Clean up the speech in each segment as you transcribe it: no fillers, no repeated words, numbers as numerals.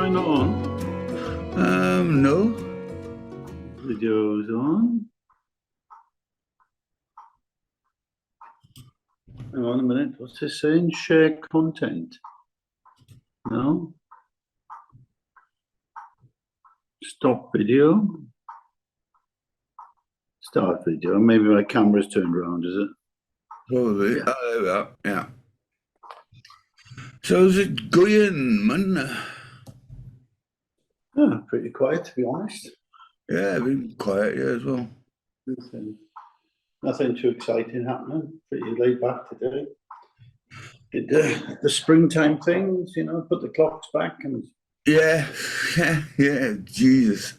mine not on? No. Video's on. Hang on a minute. What's this saying? Share content. No. Stop video. Start video. Maybe my camera's turned around, is it? Probably. Yeah. Oh, there we are. Yeah. So is it going, man? Yeah, pretty quiet, to be honest. Yeah, been quiet here as well. Nothing too exciting happening. Pretty laid back today. Did the springtime things, put the clocks back and Yeah. Jesus.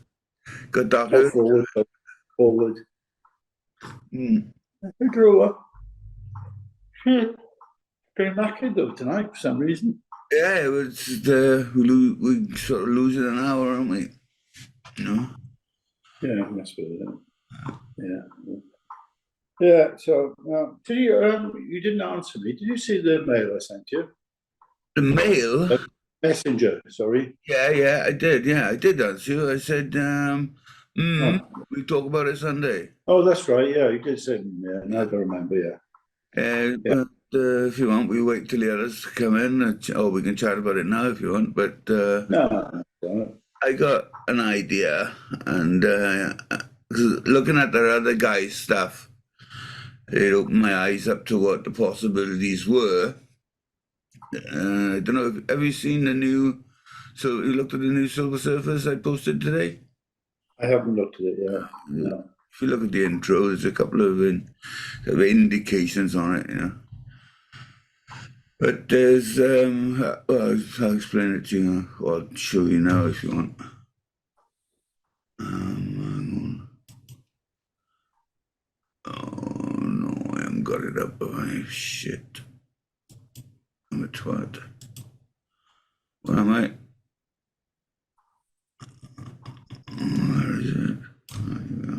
Got dark early. Forward. Mm. I grew up. Pretty knackered though tonight for some reason. Yeah, it was we sort of losing an hour, aren't we? Yeah, that's what it is. Yeah. Yeah. So, did you didn't answer me? Did you see the mail I sent you? The mail? Messenger. Sorry. Yeah, I did. Yeah, I did answer you. I said, we talk about it Sunday. Oh, that's right. Yeah, you did say. Yeah, now I don't remember. Yeah. But if you want, we wait till the others come in, or we can chat about it now if you want. But No. I got an idea, and looking at the other guy's stuff, it opened my eyes up to what the possibilities were. I don't know. Have you seen the new? So you looked at the new Silver Surfers I posted today? I haven't looked at it yet. No. If you look at the intro, there's a couple of indications on it, But there's, well, I'll explain it to you, or I'll show you now if you want. Hang on. Oh no, I haven't got it up. Oh, shit. I'm a twat. Where am I? Where is it? There you go.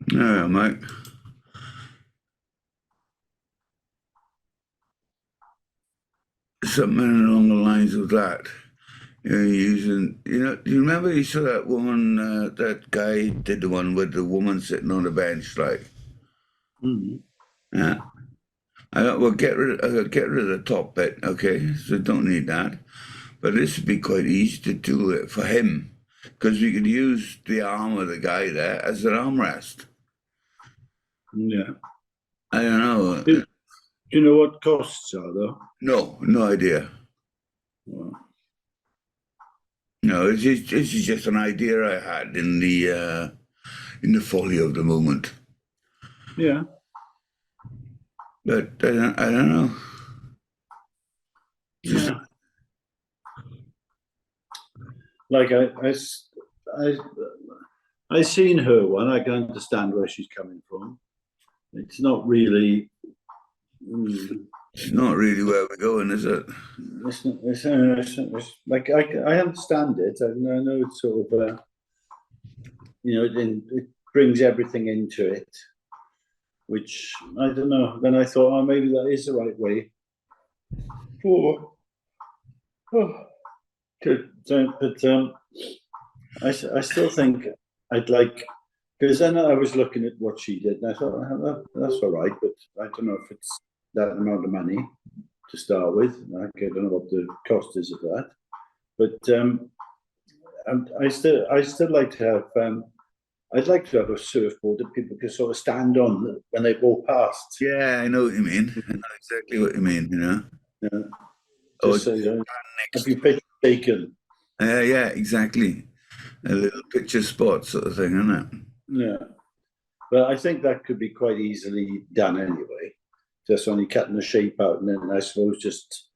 There, Mike. Something along the lines of that. Using, do you remember you saw that woman, that guy did the one with the woman sitting on the bench, like? Mm-hmm. Yeah. Well, get rid of the top bit, okay? So don't need that. But this would be quite easy to do it for him, because we could use the arm of the guy there as an armrest. Yeah. I don't know. Do you know what costs are though? No idea. Well, No, this is just an idea I had in the folly of the moment. yeah. But I don't know. Yeah. Like I seen her one. I can understand where she's coming from. It's not really. It's not really where we're going, is it? It's like I understand it. I know it's sort of it brings everything into it, which I don't know. Then I thought, oh, maybe that is the right way. But I still think I'd like, because then I was looking at what she did, and I thought, that's all right, but I don't know if it's that amount of money to start with. I don't know what the cost is of that, but I still like to have. I'd like to have a surfboard that people can sort of stand on when they walk past. Yeah, I know what you mean. I know exactly what you mean. Yeah. Just so have your picture taken. Yeah, exactly. A little picture spot sort of thing, isn't it? Yeah. But I think that could be quite easily done anyway. Just only cutting the shape out and then I suppose just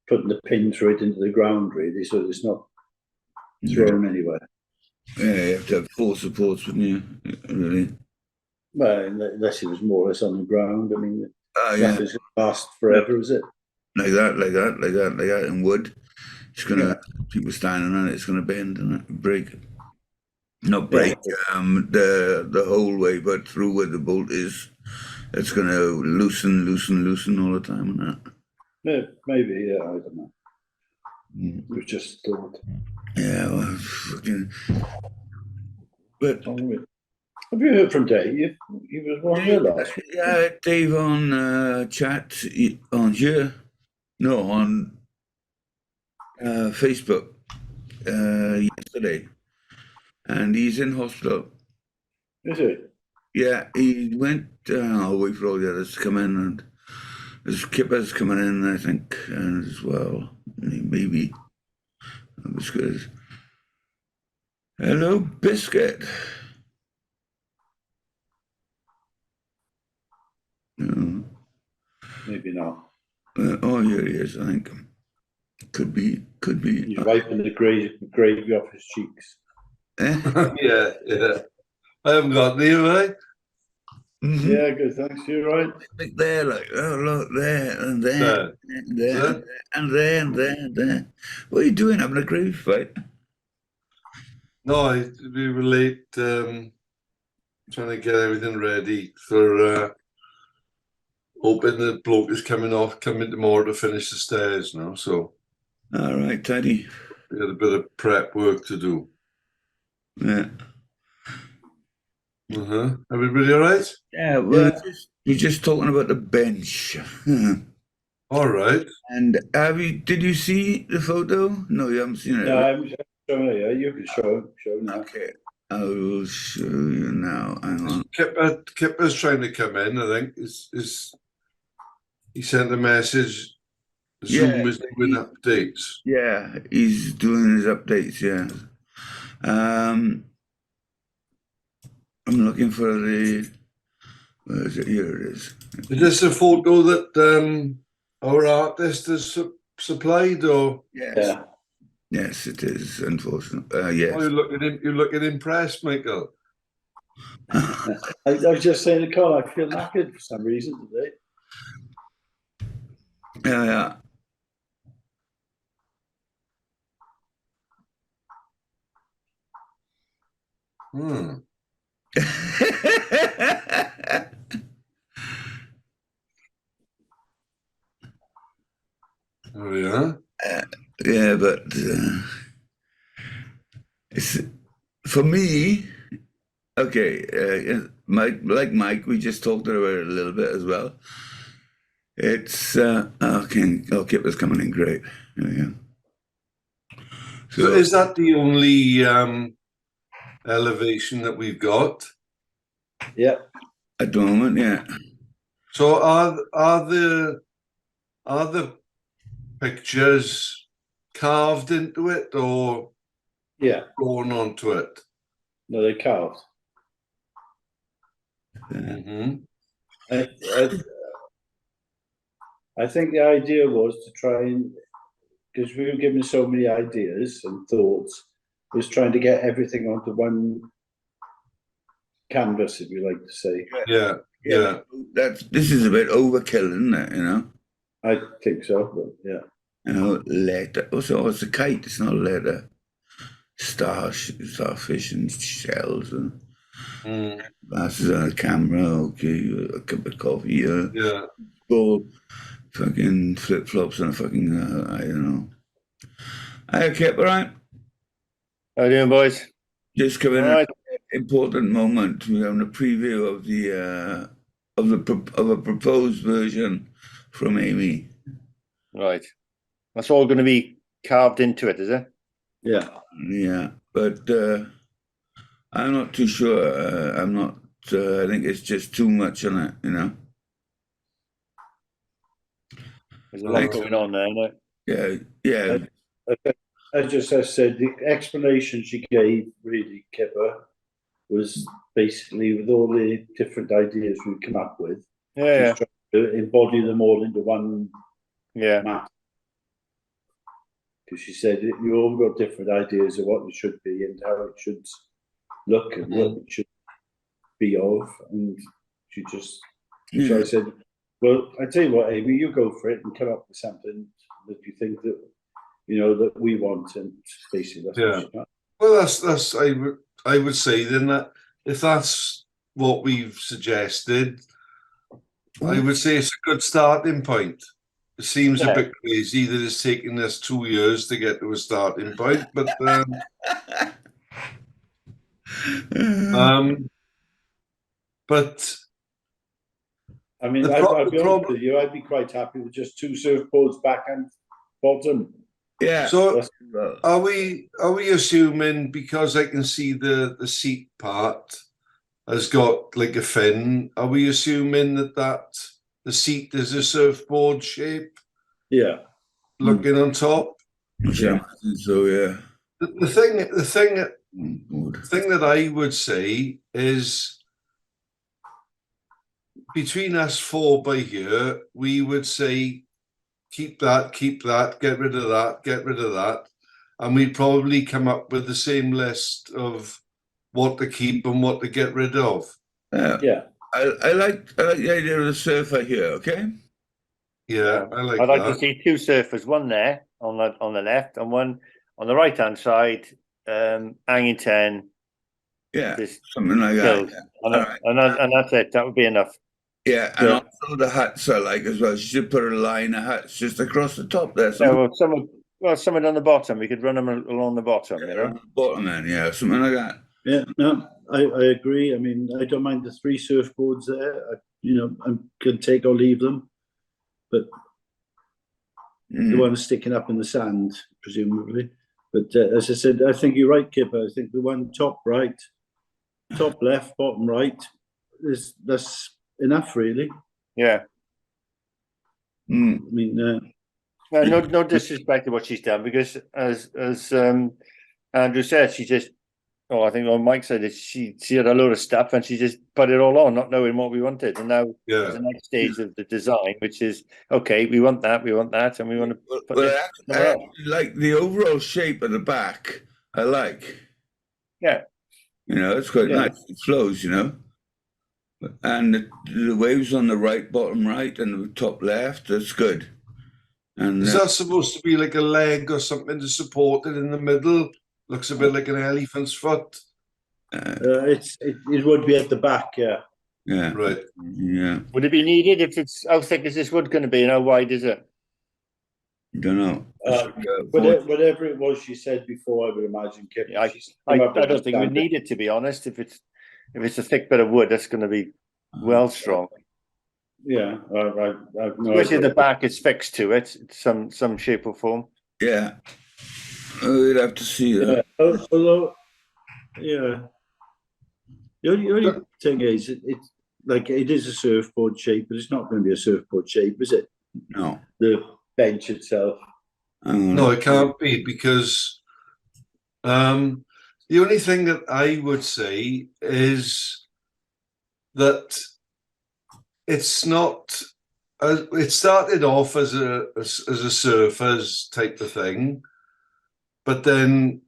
putting the pin through it into the ground really, so it's not thrown anywhere. Yeah, you have to have 4 supports, wouldn't you? Really? Well, unless it was more or less on the ground. I mean, nothing's going to last forever, is it? Like that in wood. It's gonna people standing on it, it's gonna bend and break. not break the whole way, but through where the bolt is. It's going to loosen all the time and that. Maybe, yeah, I don't know. Mm. It was just thought. Yeah, well, fucking. But have you heard from Dave? He was one here last week. yeah, Dave on chat on here. No, on Facebook yesterday, and he's in hospital. Is it? Yeah, he went away for all the others to come in, and there's Kipper's coming in, I think, as well. Maybe. That was good. Hello, Biscuit. No. Maybe not. Oh, here he is, I think. Could be. He's wiping the gravy off his cheeks. Yeah. I haven't got any, have I? Mm-hmm. Yeah, good, thanks. You're right. Like there, like, oh, look, there, and there, and there. What are you doing? Having a gravy fight? No, we were late trying to get everything ready for hoping the bloke is coming tomorrow to finish the stairs now. So, all right, Teddy. We had a bit of prep work to do. Yeah. Everybody all right? Yeah, well, we're just talking about the bench. All right. And did you see the photo? No, you haven't seen it. No, I'm showing it. Yeah, you can show now. Okay, I will show you now. Hang on. Kipper's trying to come in, I think. He sent a message. Zoom is doing updates. Yeah, he's doing his updates, yeah. I'm looking for where is it? Here it is. Is this a photo that our artist has supplied, or? Yes. Yeah. Yes, it is, unfortunately. Yes. Oh, you're looking impressed, Michael. I was just saying to Carl, I feel knackered for some reason today. Yeah. Oh yeah. Yeah, but it's for me. Okay, Mike, we just talked about it a little bit as well. It's Kipper's coming in great. Yeah. So is that the only elevation that we've got? Yeah. At the moment, yeah. So are the pictures carved into it or drawn onto it? No, they're carved. I think the idea was to try and, because we were given so many ideas and thoughts, was trying to get everything onto one canvas, if you like to say. Yeah. This is a bit overkill, isn't it? You know. I think so, but yeah. You know, leather. Also, it's a kite. It's not leather. Starfish and shells and glasses on a camera. Okay, a cup of coffee. Yeah. Ball, fucking flip flops and a fucking I don't know. Hey, Kip, all right? How you doing, boys? Just coming an important moment. We're having a preview of a proposed version from Amy. Right. That's all going to be carved into it, is it? Yeah. Yeah, but I'm not too sure. I'm not. I think it's just too much on it, you know. There's a lot going on there, isn't it? Yeah. As I said, the explanation she gave, really, Kipper, was basically with all the different ideas we come up with. Yeah. Trying to embody them all into one map. Because she said you all got different ideas of what it should be and how it should look and what it should be of, and she just. So I said, "Well, I tell you what, Amy, you go for it and come up with something that you think that that we want." And basically, that's what she got. Well, that's. I would say then that if that's what we've suggested, I would say it's a good starting point. It seems a bit crazy that it's taking us 2 years to get to a starting point, but but I mean, The I'd be honest problem- with you, I'd be quite happy with just 2 surfboards back and bottom. Yeah. so That's- are we assuming, because I can see the seat part has got like a fin, are we assuming that the seat is a surfboard shape Yeah. looking on top? Yeah. So yeah. The thing that I would say is, between us 4 by here, we would say keep that, get rid of that, get rid of that, and we'd probably come up with the same list of what to keep and what to get rid of. Yeah. I like the idea of the surfer here. Okay. Yeah, I like I'd like to that. see 2 surfers, one there on the left and one on the right hand side, hanging 10. Yeah. This Something like killed. that. And that's it. That would be enough. Yeah, and Yeah. also the hats I like as well. She should put a line of hats just across the top there. Yeah, well, someone on the bottom. We could run them along the bottom, you know. Bottom end, yeah, something like that. Yeah, no, I agree. I mean, I don't mind the 3 surfboards there. I can take or leave them, but the one sticking up in the sand, presumably. But as I said, I think you're right, Kipper. I think the one top right, top left, bottom right, that's enough, really. Yeah. I mean, No disrespect to what she's done, because as Andrew said, she just. Oh, I think Mike said that she had a load of stuff and she just put it all on, not knowing what we wanted. And now there's the next stage of the design, which is okay. We want that, and we want to put Well, it I somewhere else. actually like the overall shape of the back. I like. Yeah. It's quite nice. It flows, and the waves on the right, bottom right, and the top left. That's good. And Is that supposed to be like a leg or something to support it in the middle? Looks a bit like an elephant's foot. it would be at the back, yeah. Yeah. Right. Yeah. Would it be needed if it's how thick is this wood going to be and how wide is it? Don't know. Whatever it was she said before, I would imagine. Kip, I don't think we need it, to be honest. If it's a thick bit of wood, that's going to be well strong. Yeah, I've no Especially idea. the back is fixed to it, some shape or form. Yeah. We'd have to see that. Yeah. Although, yeah. The only thing is, it's like it is a surfboard shape, but it's not going to be a surfboard shape, is it? No. The bench itself. No, it can't be, because the only thing that I would say is that it's not. It started off as a surfer's type of thing, but then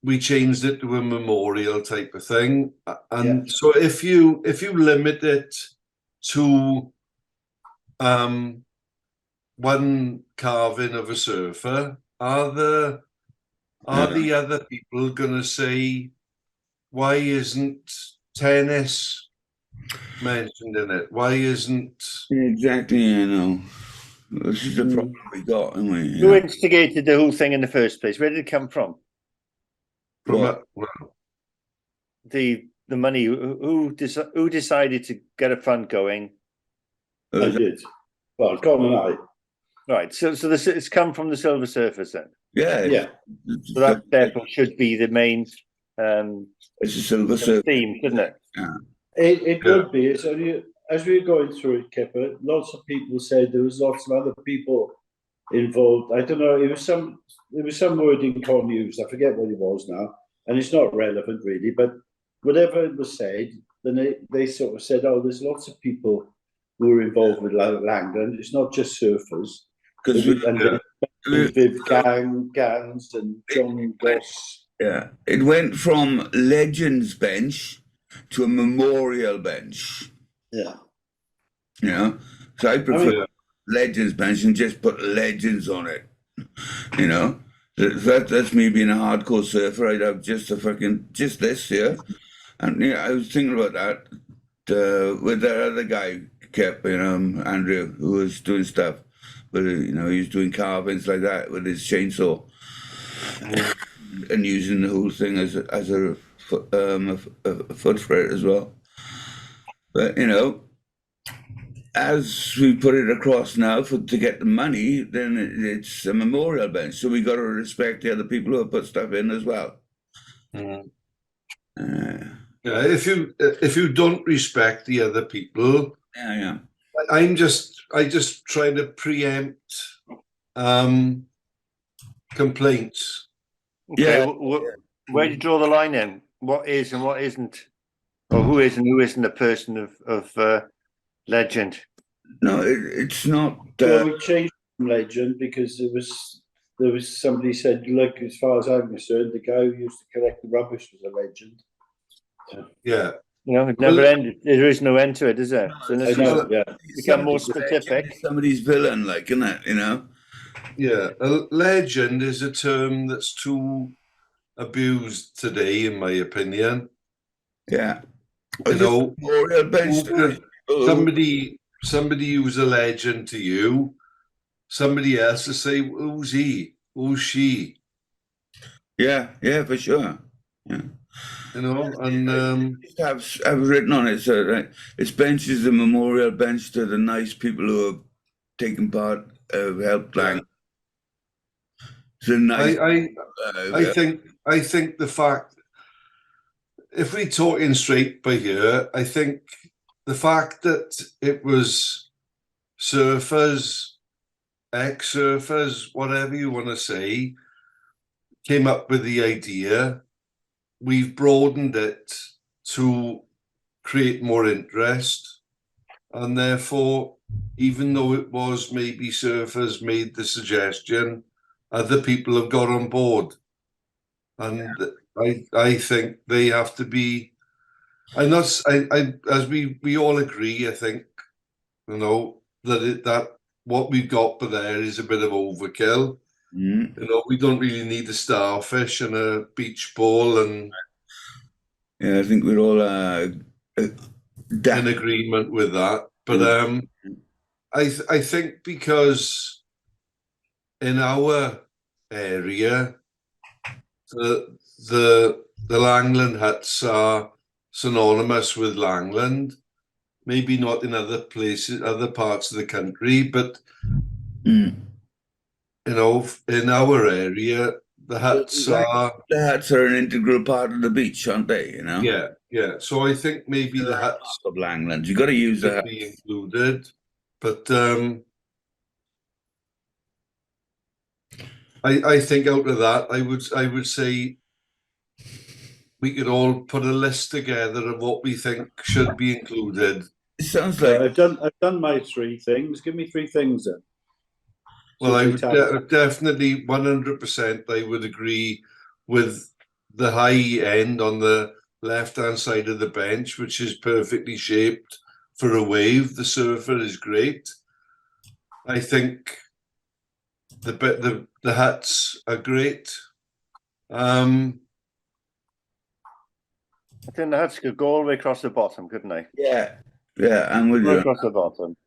we changed it to a memorial type of thing. And so if you limit it to one carving of a surfer, are the other people going to say, why isn't tennis mentioned in it? Why isn't... Exactly, I know. This is the problem we got, haven't we? Who instigated the whole thing in the first place? Where did it come from? The money. Who decided to get a fund going? I did. Well, Colin and I. Right. So it's come from the Silver Surfers then. Yeah. So that therefore should be the main it's a Silver Surfer theme, shouldn't it? Yeah. It would be. It's only as we were going through it, Kipper. Lots of people said there was lots of other people involved. I don't know. There was some wording Con used. I forget what it was now, and it's not relevant really. But whatever was said, then they sort of said, "Oh, there's lots of people who were involved with Langdon. It's not just surfers." Because Viv Gans and John Goss. Yeah, it went from Legends bench to a memorial bench. Yeah. So I prefer Legends bench and just put Legends on it. That's me being a hardcore surfer. I'd have just this here, and yeah, I was thinking about that with that other guy, Andrew, who was doing stuff, but he was doing carvings like that with his chainsaw, and using the whole thing as a foot for it as well. But as we put it across now to get the money, then it's a memorial bench. So we got to respect the other people who have put stuff in as well. Yeah, if you don't respect the other people, Yeah. I just try to preempt complaints. Okay, Yeah. where do you draw the line in? What is and what isn't, or who is and who isn't a person of legend? No, it's not. Well, we changed from legend because there was somebody said, look, as far as I'm concerned, the guy who used to collect the rubbish was a legend. Yeah. It never ended. There is no end to it, is there? So I unless know, you yeah. become more specific. Somebody's villain, like, isn't it? Yeah, a legend is a term that's too abused today, in my opinion. Yeah. Memorial bench. Somebody who's a legend to you, somebody else will say, who's he? Who's she? Yeah, for sure. Yeah. And I've written on it, so right, it's bench is a memorial bench to the nice people who have taken part, helped Lang. It's a nice. I think the fact, if we're talking straight by here, I think the fact that it was surfers, ex-surfers, whatever you want to say, came up with the idea. We've broadened it to create more interest, and therefore, even though it was maybe surfers made the suggestion, other people have got on board, and I think they have to be. As we all agree, I think that what we've got there is a bit of overkill. We don't really need a starfish and a beach ball, and yeah, I think we're all in agreement with that. But I think because in our area, the Langland huts are synonymous with Langland. Maybe not in other places, other parts of the country, but in our area, the huts are an integral part of the beach, aren't they? Yeah. So I think maybe the huts of Langland. You got to use that be included, but I think out of that, I would say we could all put a list together of what we think should be included. It sounds like I've done my 3 things. Give me 3 things then. Well, I would definitely 100%. I would agree with the high end on the left-hand side of the bench, which is perfectly shaped for a wave. The surfer is great. I think the huts are great. I think the huts could go all the way across the bottom, couldn't they? Yeah, I'm with you. Across the bottom.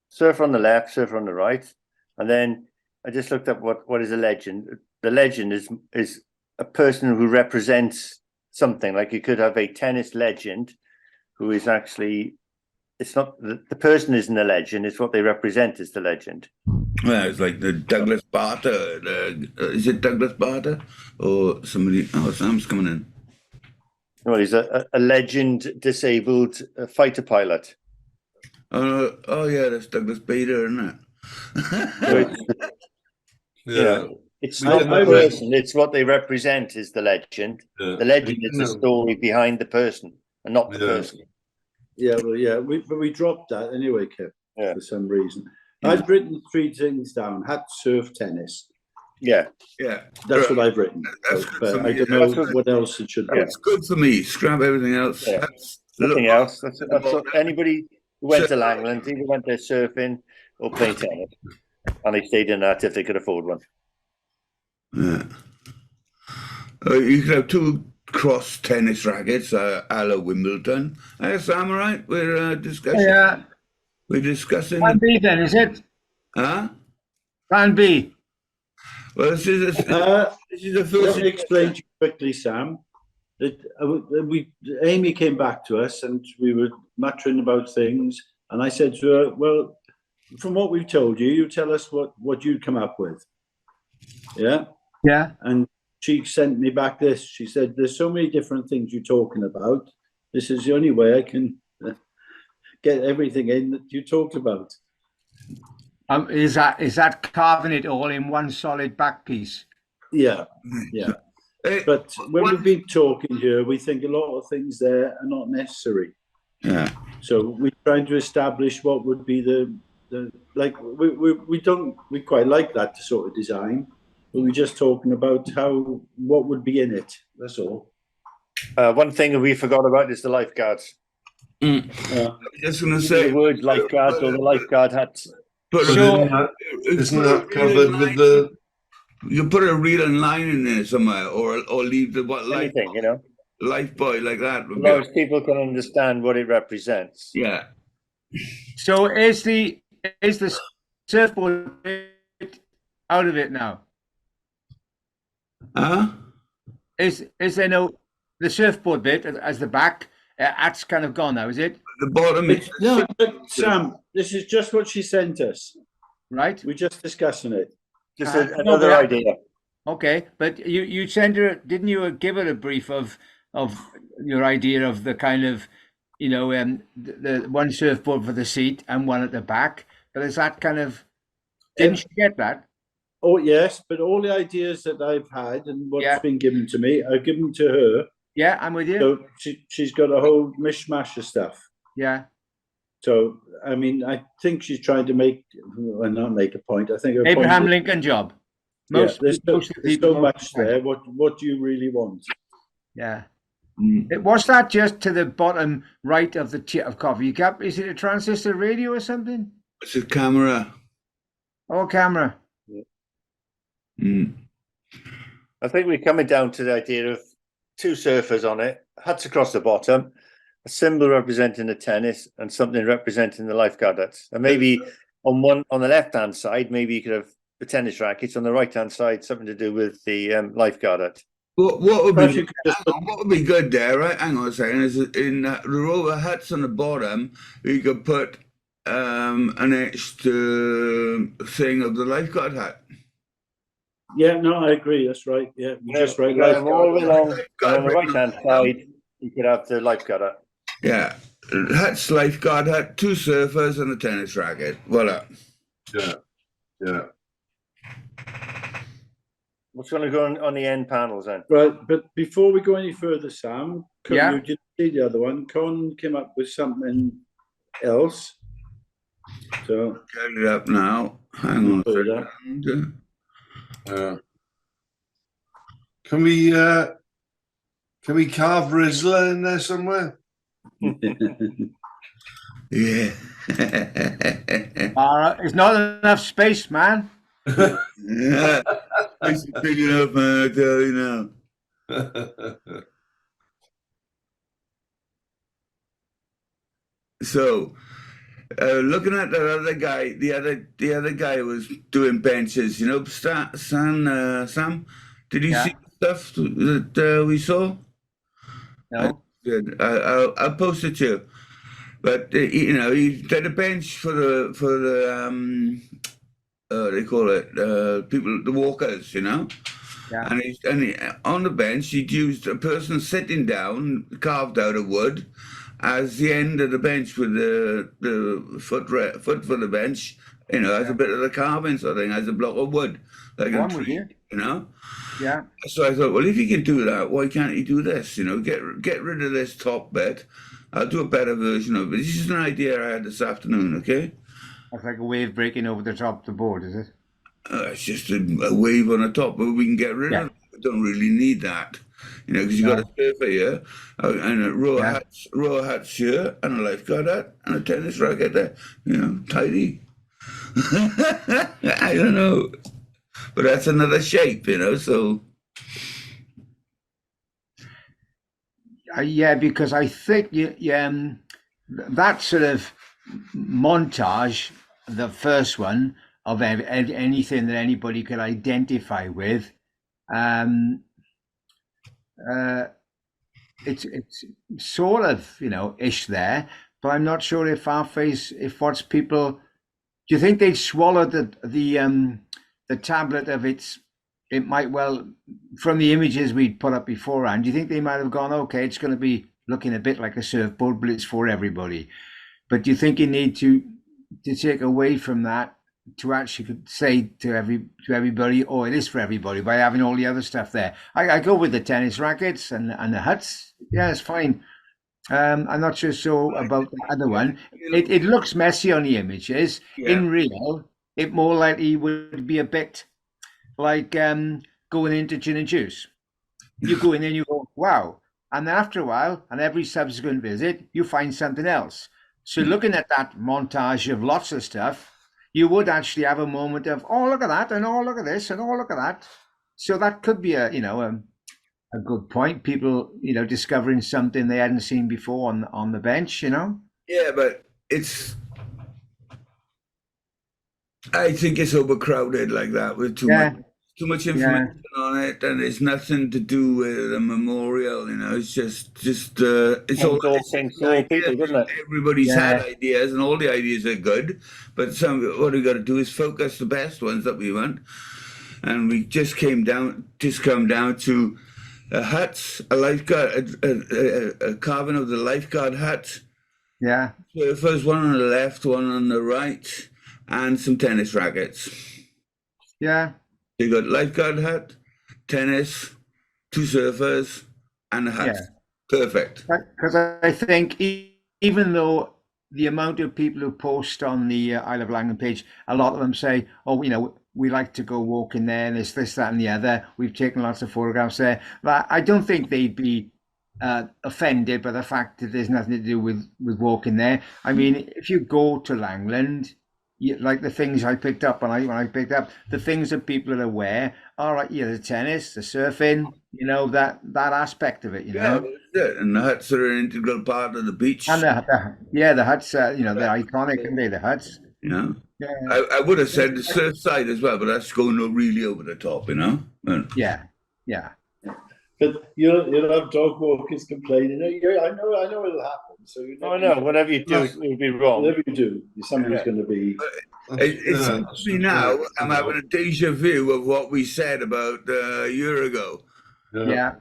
Surfer on the left, surfer on the right. And then I just looked up what is a legend. The legend is a person who represents something. Like you could have a tennis legend who is actually, it's not, the person isn't a legend, it's what they represent is the legend. Well, it's like the Douglas Barter. Is it Douglas Barter? Or somebody? Oh, Sam's coming in. Well, he's a legend disabled fighter pilot. Oh yeah, that's Douglas Bader, isn't it? Yeah. It's not the person, it's what they represent is the legend. Yeah. The legend is the story behind the person and not the person. Yeah, well, yeah, but we dropped that anyway, Kev, for some reason. Yeah. I've written 3 things down: hat, surf, tennis. Yeah. That's what I've written. But I don't know what else it should be. It's good for me. Scrap everything else. Yeah. Nothing else. That's what anybody who went to Langland either went there surfing or playing tennis. And they stayed in that if they could afford one. Yeah. You could have 2 cross tennis rackets, a la Wimbledon. Sam, all right? We're discussing. Yeah. We're discussing. Plan B then, is it? Huh? Plan B. Well, this is the Let first. me explain to you quickly, Sam. That Amy came back to us and we were muttering about things, and I said to her, "Well, from what we've told you, you tell us what you'd come up with." Yeah, Yeah. and she sent me back this. She said, "There's so many different things you're talking about. This is the only way I can get everything in that you talked about." Is that carving it all in one solid back piece? Yeah, yeah. Hey, But when what- we've been talking here, we think a lot of things there are not necessary. Yeah. So we're trying to establish what would be the like we quite like that sort of design, but we're just talking about what would be in it. That's all. One thing we forgot about is the lifeguards. I'm just going to say. The word lifeguard or the lifeguard hats. But So- Isn't that covered with the? You put a real line in there somewhere, or leave the life Anything, you know. boy like that. As long as people can understand what it represents. Yeah. So is the surfboard bit out of it now? Huh? Is there no the surfboard bit as the back? That's kind of gone now, is it? The bottom is. No, but Sam, this is just what she sent us. Right. We're just discussing it. Just no, another but- idea. Okay, but you sent her, didn't you give her a brief of your idea of the kind of, the one surfboard for the seat and one at the back? But is that kind of, didn't she get that? Oh yes, but all the ideas that I've had and what's Yeah. been given to me, I've given to her. Yeah, I'm with you. So she's got a whole mishmash of stuff. Yeah, So I mean, I think she's trying to not make a point. I think her Abraham point is, Lincoln job. there's most of the there's people so much there. What do you really want? Yeah. Mm. Was that just to the bottom right of the of coffee cup? Is it a transistor radio or something? It's a camera. Oh, camera. Mm. I think we're coming down to the idea of 2 surfers on it, hats across the bottom, a symbol representing the tennis and something representing the lifeguard hats. And maybe on the left-hand side, maybe you could have the tennis rackets. On the right-hand side, something to do with the lifeguard hat. What would Perhaps be you could just put, what would be good there, right? Hang on a second. Is in the rover hats on the bottom, you could put an etched thing of the lifeguard hat. yeah, no, I agree. That's right. Yeah, we just write You could have them all lifeguard. along, and on the right-hand side, you could have the lifeguard hat. Yeah. Hat's lifeguard hat, 2 surfers, and a tennis racket. Voila. Yeah, yeah. What's going to go on the end panels then? Right, but before we go any further, Sam, Yeah. you did see the other one. Con came up with something else. So Get it up now. Hang on a Put it up. second. Can we carve Rizzler in there somewhere? Yeah. It's not enough space, man. Yeah. It's big enough, man, I tell you now. So, looking at that other guy, the other guy was doing benches. Sam, did you Yeah. see the stuff that we saw? No. Good. I'll post it to you. But he did a bench for the they call it people, the walkers, Yeah. And on the bench he'd used a person sitting down, carved out of wood, as the end of the bench with the foot for the bench, as a bit of the carving sort of thing, as a block of wood, like a I'm with tree, you. Yeah. So I thought, well, if he can do that, why can't he do this? Get rid of this top bit. I'll do a better version of it. This is an idea I had this afternoon, okay? That's like a wave breaking over the top of the board, is it? It's just a wave on the top, but we can get rid of it. We don't really need that, because you've got a surfer here, and a row of hats here, and a lifeguard hat, and a tennis racket there, tidy. I don't know. but that's another shape, you know. So Yeah, because I think that sort of montage, the first one of anything that anybody could identify with, um, uh, it's sort of ish there, but I'm not sure if if what's people. Do you think they'd swallow the tablet of it might well, from the images we'd put up beforehand, do you think they might have gone, okay, it's going to be looking a bit like a surfboard, but it's for everybody? But do you think you need to take away from that to actually say to everybody, oh, it is for everybody, by having all the other stuff there? I go with the tennis rackets and the huts. Yeah, it's fine. I'm not sure about the other one. It looks messy on the images. yeah, In real, it more likely would be a bit like going into gin and juice. You go in and you go, wow. And then after a while, and every subsequent visit, you find something else. So looking at that montage of lots of stuff, you would actually have a moment of, oh, look at that, and oh, look at this, and oh, look at that. So that could be a good point. People, discovering something they hadn't seen before on the bench, yeah, but I think it's overcrowded like that with Yeah, too much yeah, information on it, and it's nothing to do with a memorial. You know, it's just it's all Things to all people, doesn't it? Everybody's had yeah, ideas, and all the ideas are good, but what we got to do is focus the best ones that we want, and we just come down to huts, a lifeguard, a carving of the lifeguard hut. yeah, So the first one on the left, one on the right, and some tennis rackets. yeah. You got lifeguard hut, tennis, two surfers, and a hut. Yeah. Perfect. Because I think even though the amount of people who post on the Isle of Langham page, a lot of them say, oh, we like to go walking there, and there's this, that, and the other. We've taken lots of photographs there. But I don't think they'd be offended by the fact that there's nothing to do with walking there. I mean, if you go to Langland, like the things I picked up when I picked up the things that people are aware. All right, the tennis, the surfing, that aspect of it, Yeah, that's it. And the huts are an integral part of the beach. And the huts, they're iconic, and they're the huts. You know, Yeah, I would have said the surf side as well, but that's going really over the top. yeah. But you'll have dog walkers complaining. I know it'll happen. So I know. Whatever you do, it will be wrong. whatever you do, somebody's going to be. It seems to me now I'm having a deja vu of what we said about a year ago. Yeah.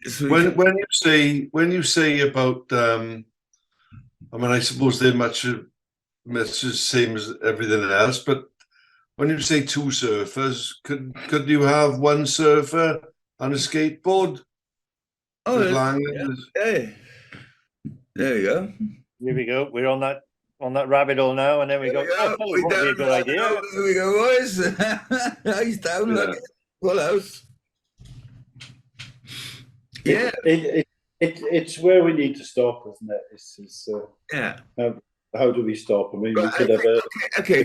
So When you say about, I mean, I suppose they're much the same as everything else. But when you say two surfers, could you have one surfer on a skateboard? Oh, Hey. There you go. Here we go. We're on that rabbit hole now, and then we go. Oh, We what a good idea. There we go, boys. He's down. Look, full house. Yeah. It's where we need to stop, isn't it? It's Yeah. how do we stop? I mean, we But could have a. Okay.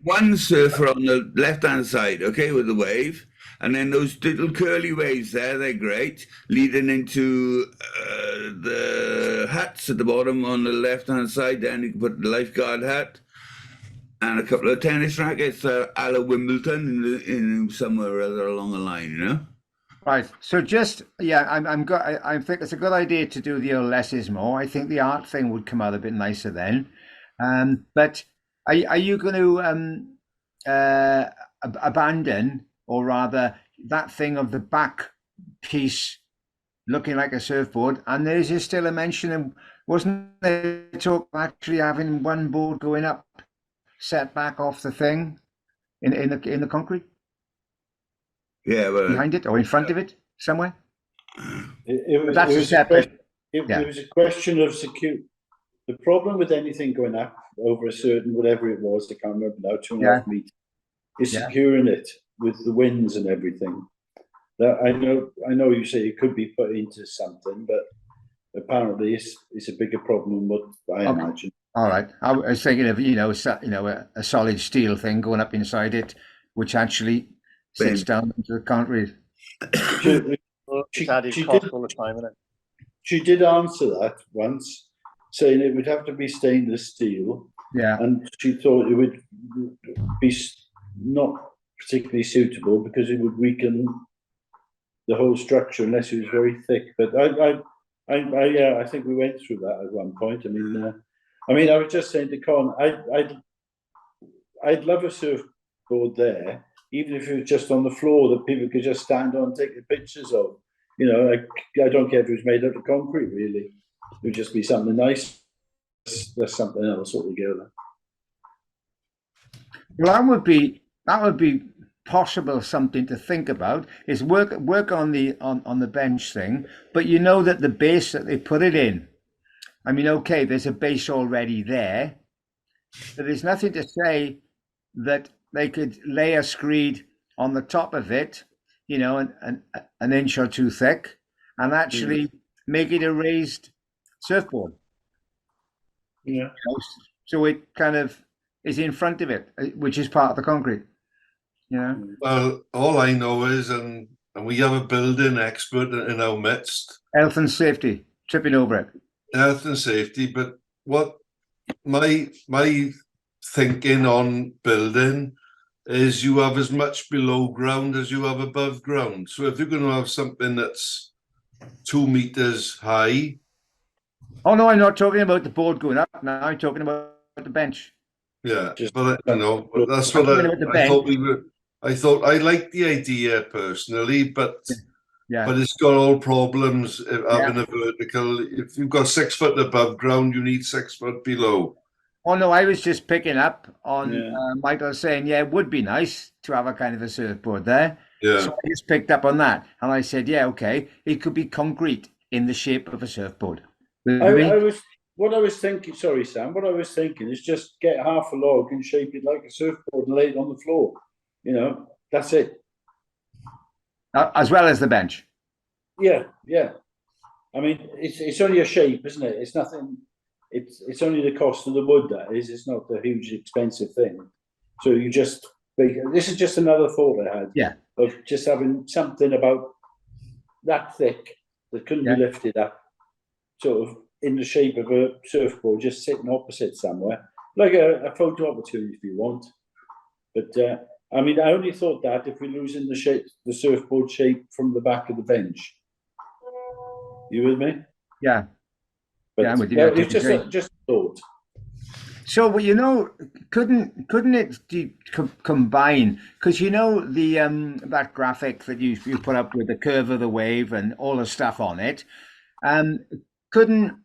One surfer on the left-hand side, okay, with the wave. And then those little curly waves there, they're great, leading into the huts at the bottom on the left-hand side. Then you can put the lifeguard hut and a couple of tennis rackets a la Wimbledon in somewhere or other along the line, Right. So just I think it's a good idea to do the less is more. I think the art thing would come out a bit nicer then. But are you going to abandon, or rather, that thing of the back piece looking like a surfboard? And there's just still a mention of, wasn't there talk of actually having one board going up, set back off the thing in the concrete? Yeah, but Behind it or in front of it somewhere? It was a question of security. The problem with anything going up over a certain, whatever it was, I can't remember now, 2.5 meters, is securing it with the winds and everything. That I know you say it could be put into something, but apparently it's a bigger problem than what I imagine. All right. I was thinking of a solid steel thing going up inside it, which actually sits down into the concrete. It's added she cost did- all the time, isn't it? She did answer that once, saying it would have to be stainless steel, Yeah. and she thought it would be not particularly suitable because it would weaken the whole structure unless it was very thick. But yeah, I think we went through that at one point. I mean, I was just saying to Con, I'd love a surfboard there, even if it was just on the floor that people could just stand on and take the pictures of. You know, I don't care if it was made out of concrete, really. It would just be something nice. There's something else altogether. Well, that would be possible something to think about is work on the bench thing, but you know that the base that they put it in, I mean, okay, there's a base already there, but there's nothing to say that they could lay a screed on the top of it, you know, an inch or two thick, and actually make it a raised surfboard. Yeah. You know, so it kind of is in front of it, which is part of the concrete. You know. Well, all I know is, and we have a building expert in our midst, Health and safety, tripping over it. health and safety. But what my thinking on building is, you have as much below ground as you have above ground. So if you're going to have something that's 2 meters high, Oh no, I'm not talking about the board going up. Now I'm talking about the bench. yeah, Just- but you know, that's I'm what talking about the I bench. thought we were. I thought I liked the idea personally, but Yeah. it's got all problems of having a vertical. If you've got 6 foot above ground, you need 6 foot below. Oh no, I was just picking up on Yeah. Michael saying, yeah, it would be nice to have a kind of a surfboard there. Yeah, So I just picked up on that, and I said, yeah, okay, it could be concrete in the shape of a surfboard. What I was thinking, sorry, Sam, what I was thinking is just get half a log and shape it like a surfboard and lay it on the floor. You know, that's it. As well as the bench. Yeah, yeah. I mean, it's only a shape, isn't it? It's nothing. It's only the cost of the wood that is. It's not a huge expensive thing. So you just this is just another thought I had. Yeah. Of just having something about that thick that couldn't be lifted up, sort of in the shape of a surfboard, just sitting opposite somewhere, like a photo opportunity if you want. But I mean, I only thought that if we're losing the surfboard shape from the back of the bench. You with me? Yeah. But Yeah, I'm with you. it's just a thought. So, well, you know, couldn't it combine? Because you know the that graphic that you put up with the curve of the wave and all the stuff on it, couldn't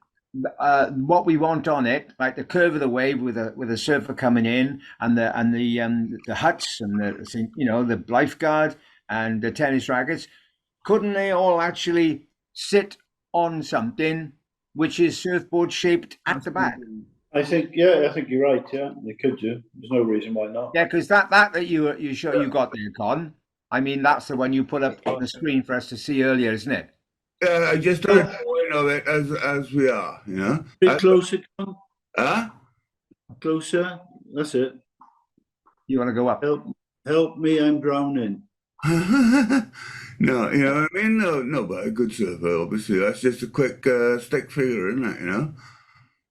what we want on it, like the curve of the wave with a surfer coming in and the huts and the lifeguard and the tennis rackets, couldn't they all actually sit on something which is surfboard shaped at the back? I think you're right. Yeah, they could do. There's no reason why not. Yeah, because that you show you got there, Con. I mean, that's the one you put up on the screen for us to see earlier, isn't it? I just don't know it as we are, you know. Bit closer, Con. Huh? Closer. That's it. You want to go up? Help me! I'm drowning. No, you know what I mean? No, but a good surfer, obviously. That's just a quick stick figure, isn't it? You know,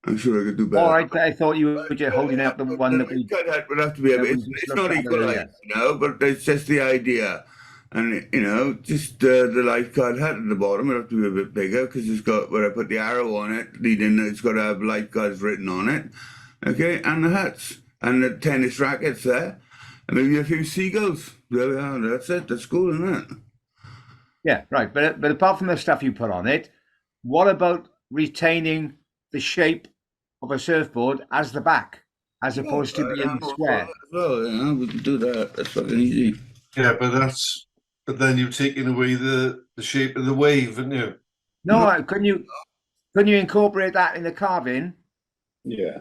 I'm sure I could do better. All right, I thought you were just holding up the one that we. That would have to be. It's not equalised, you know, but it's just the idea, and you know, just the lifeguard hat at the bottom would have to be a bit bigger because it's got where I put the arrow on it, leading. It's got to have lifeguards written on it, okay, and the hats and the tennis rackets there, and maybe a few seagulls. There we are. That's it. That's cool, isn't it? Yeah, right. But apart from the stuff you put on it, what about retaining the shape of a surfboard as the back, as opposed to being square? Well, yeah, we can do that. That's fucking easy. yeah, but then you're taking away the shape of the wave, aren't you? No, couldn't you incorporate that in the carving? Yeah.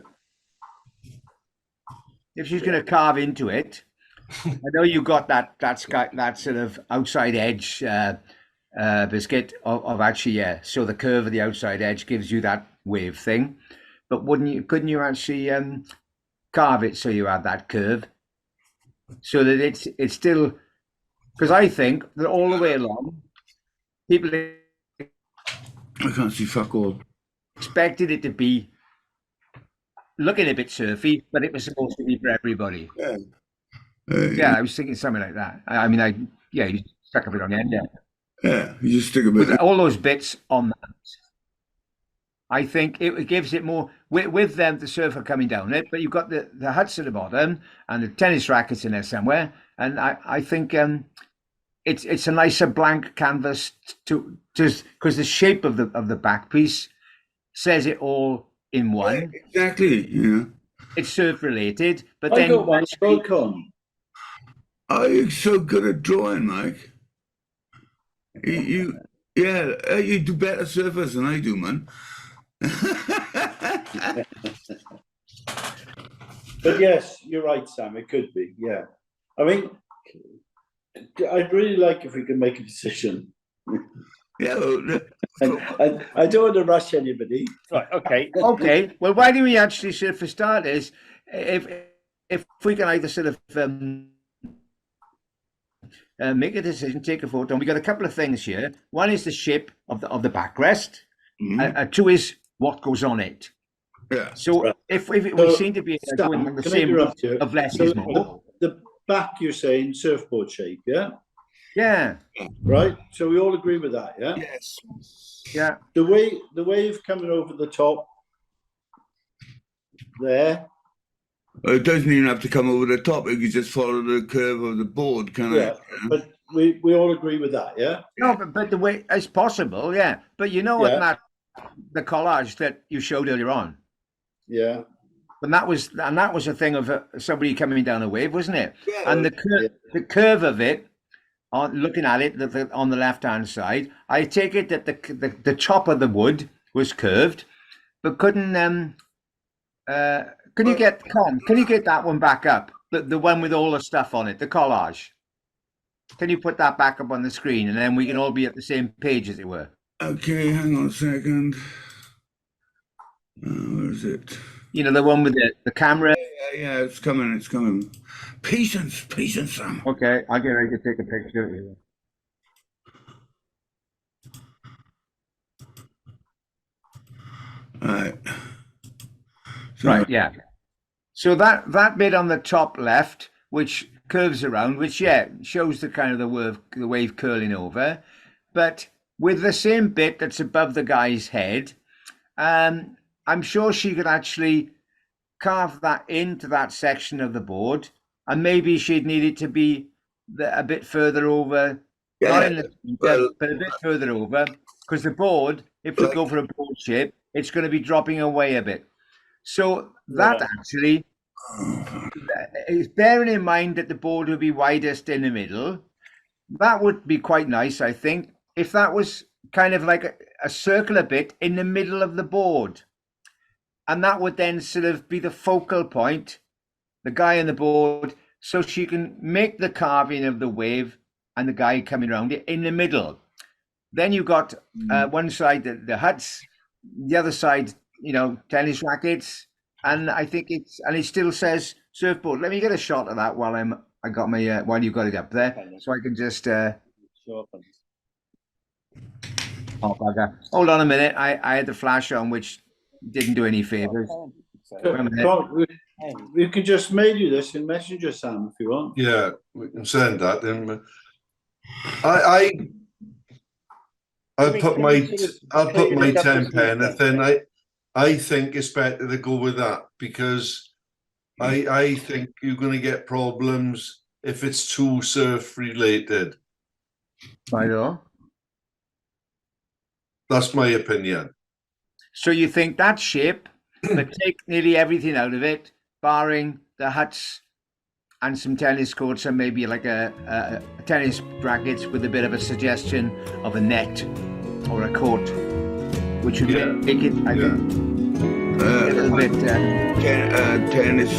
If she's going to carve into it, I know you got that sort of outside edge biscuit of actually, yeah. So the curve of the outside edge gives you that wave thing, but couldn't you actually carve it so you had that curve, so that it's still Because I think that all the way along, people I can't see fuck all. expected it to be looking a bit surfy, but it was supposed to be for everybody. Yeah. Yeah, I was thinking something like that. You stuck a bit on the end there. Yeah, you just stick a bit. With all those bits on that, I think it gives it more with them the surfer coming down it, but you've got the huts at the bottom and the tennis rackets in there somewhere, and I think it's a nicer blank canvas to just because the shape of the back piece says it all in one. Yeah, exactly. Yeah. It's surf related, but I then got one broke on. Oh, you're so good at drawing, Mike. You do better surfers than I do, man. But yes, you're right, Sam. It could be. Yeah. I mean, I'd really like if we could make a decision. Yeah, well, I don't want to rush anybody. Right, okay. okay. Well, why don't we actually sort of, for starters, if we can either sort of make a decision, take a photo, and we got a couple of things here. One is the shape of the backrest. Two is what goes on it. yeah. So Right. if we So, seem to be Sam, going on the can I same interrupt you? of less So is more. the back, you're saying surfboard shape, yeah? Yeah, Right? So we all agree with that, yeah? Yes. yeah. The wave coming over the top there, Well, it doesn't even have to come over the top. You can just follow the curve of the board, can yeah. But we all agree with that, yeah? No, but the way it's possible, yeah. But you know what, Yeah. Matt, the collage that you showed earlier on, Yeah. and that was a thing of somebody coming down a wave, wasn't it? Yeah, And the curve of it, on looking at it, on the left hand side, I take it that the top of the wood was curved, but couldn't can you get that one back up? The one with all the stuff on it, the collage. Can you put that back up on the screen, and then we can all be at the same page, as it were? Okay, hang on a second. Where is it? You know, the one with the camera. Yeah, it's coming. Patience, Sam. Okay, I'll get ready to take a picture. All right. So, Right, yeah. So that bit on the top left, which curves around, which shows the kind of the wave curling over, but with the same bit that's above the guy's head, I'm sure she could actually carve that into that section of the board, and maybe she'd need it to be a bit further over, not in the center, but a bit further over, because the board, if we go for a board shape, it's going to be dropping away a bit. So that actually, bearing in mind that the board would be widest in the middle, that would be quite nice, I think, if that was kind of like a circular bit in the middle of the board. And that would then sort of be the focal point, the guy on the board, so she can make the carving of the wave and the guy coming around it in the middle. Then you got one side the huts, the other side, tennis rackets, and I think it still says surfboard. Let me get a shot of that while while you've got it up there, so I can just. Oh, bugger. Hold on a minute. I had the flash on, which didn't do any favors. We could just mail you this in Messenger, Sam, if you want. Yeah, we can send that. Then I'll put my 10 penneth in. I think it's better to go with that because I think you're going to get problems if it's too surf related. Right on. That's my opinion. So you think that shape, but take nearly everything out of it, barring the huts and some tennis courts and maybe like a tennis rackets with a bit of a suggestion of a net or a court, which would make it, I think, a little bit... tennis.